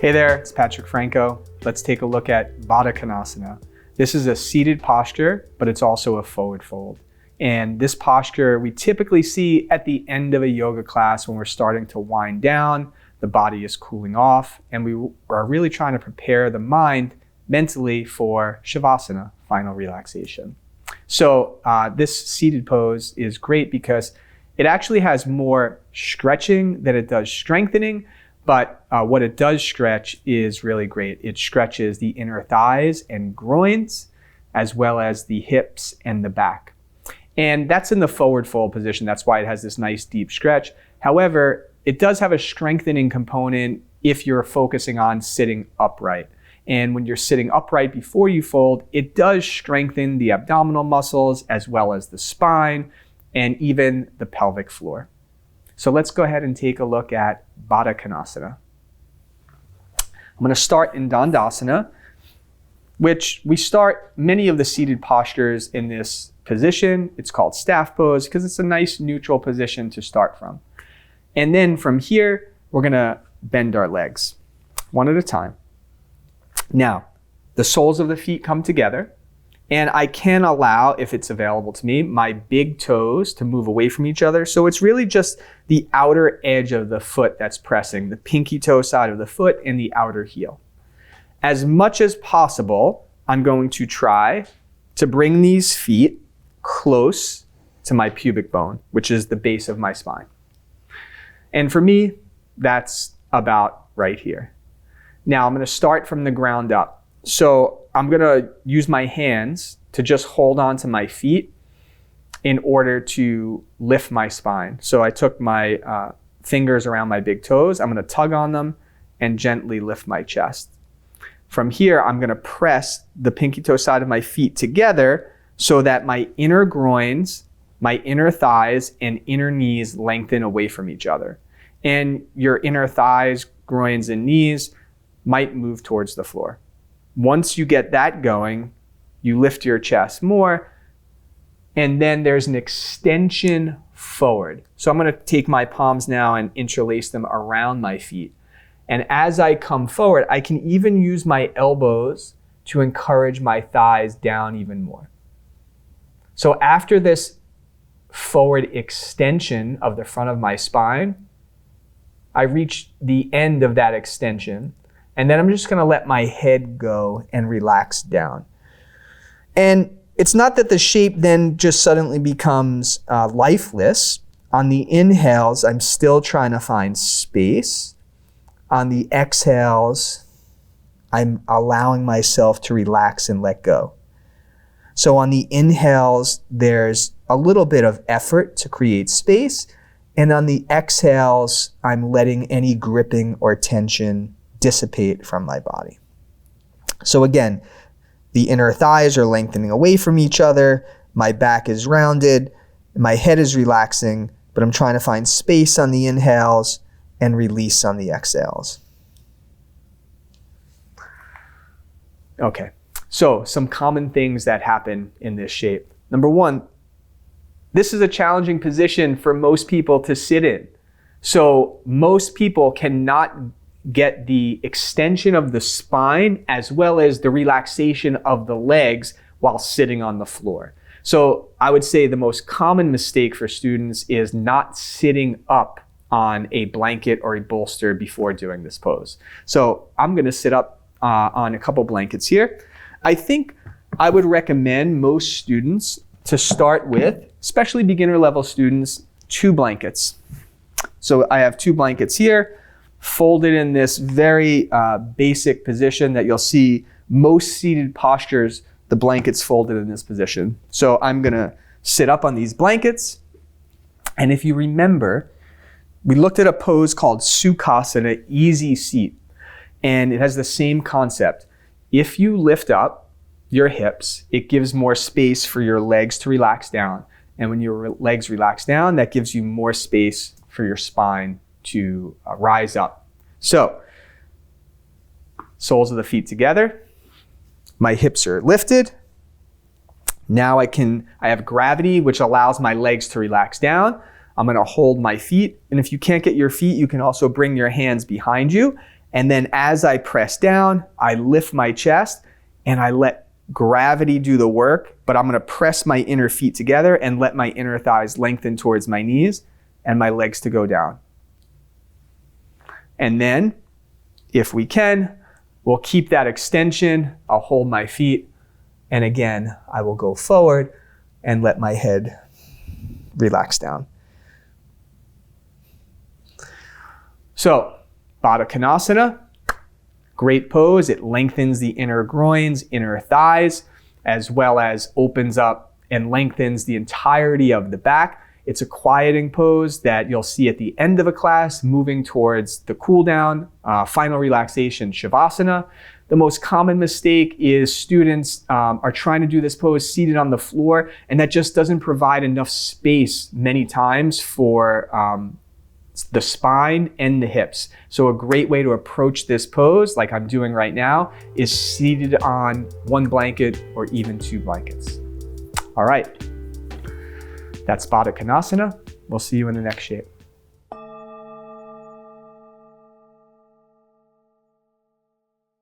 Hey there, it's Patrick Franco. Let's take a look at Baddha Konasana. This is a seated posture, but it's also a forward fold. And this posture we typically see at the end of a yoga class when we're starting to wind down, the body is cooling off, and we are really trying to prepare the mind mentally for Shavasana, final relaxation. So this seated pose is great because it actually has more stretching than it does strengthening. But what it does stretch is really great. It stretches the inner thighs and groins, as well as the hips and the back. And that's in the forward fold position. That's why it has this nice deep stretch. However, it does have a strengthening component if you're focusing on sitting upright. And when you're sitting upright before you fold, it does strengthen the abdominal muscles, as well as the spine, and even the pelvic floor. So let's go ahead and take a look at Baddha Konasana. I'm going to start in Dandasana, which we start many of the seated postures in this position. It's called staff pose because it's a nice neutral position to start from. And then from here, we're going to bend our legs one at a time. Now, the soles of the feet come together. And I can allow, if it's available to me, my big toes to move away from each other. So it's really just the outer edge of the foot that's pressing, the pinky toe side of the foot and the outer heel. As much as possible, I'm going to try to bring these feet close to my pubic bone, which is the base of my spine. And for me, that's about right here. Now I'm going to start from the ground up. So I'm going to use my hands to just hold on to my feet in order to lift my spine. So I took my fingers around my big toes. I'm going to tug on them and gently lift my chest. From here, I'm going to press the pinky toe side of my feet together so that my inner groins, my inner thighs, and inner knees lengthen away from each other. And your inner thighs, groins, and knees might move towards the floor. Once you get that going, you lift your chest more, and then there's an extension forward. So I'm going to take my palms now and interlace them around my feet. And as I come forward, I can even use my elbows to encourage my thighs down even more. So after this forward extension of the front of my spine, I reach the end of that extension. And then I'm just going to let my head go and relax down. And it's not that the shape then just suddenly becomes lifeless. On the inhales, I'm still trying to find space. On the exhales, I'm allowing myself to relax and let go. So on the inhales, there's a little bit of effort to create space. And on the exhales, I'm letting any gripping or tension dissipate from my body. So again, the inner thighs are lengthening away from each other, my back is rounded, my head is relaxing, but I'm trying to find space on the inhales and release on the exhales. Okay, so some common things that happen in this shape. Number one, this is a challenging position for most people to sit in. So most people cannot get the extension of the spine as well as the relaxation of the legs while sitting on the floor. So I would say the most common mistake for students is not sitting up on a blanket or a bolster before doing this pose. So I'm going to sit up on a couple blankets here. I think I would recommend most students to start with, especially beginner level students, 2 blankets. So I have 2 blankets here, folded in this very basic position that you'll see most seated postures, the blankets folded in this position. So I'm gonna sit up on these blankets. And if you remember, we looked at a pose called Sukhasana, easy seat. And it has the same concept. If you lift up your hips, it gives more space for your legs to relax down. And when your legs relax down, that gives you more space for your spine to rise up. So, soles of the feet together. My hips are lifted. Now I have gravity, which allows my legs to relax down. I'm going to hold my feet. And if you can't get your feet, you can also bring your hands behind you And then as I press down, I lift my chest and I let gravity do the work, but I'm gonna press my inner feet together and let my inner thighs lengthen towards my knees and my legs to go down. And then, if we can, we'll keep that extension. I'll hold my feet. And again, I will go forward and let my head relax down. So, Baddha Konasana, great pose. It lengthens the inner groins, inner thighs, as well as opens up and lengthens the entirety of the back. It's a quieting pose that you'll see at the end of a class, moving towards the cool down, final relaxation, Shavasana. The most common mistake is students are trying to do this pose seated on the floor, and that just doesn't provide enough space many times for the spine and the hips. So a great way to approach this pose, like I'm doing right now, is seated on one blanket or even two blankets. All right. That's Baddha Konasana. We'll see you in the next shape.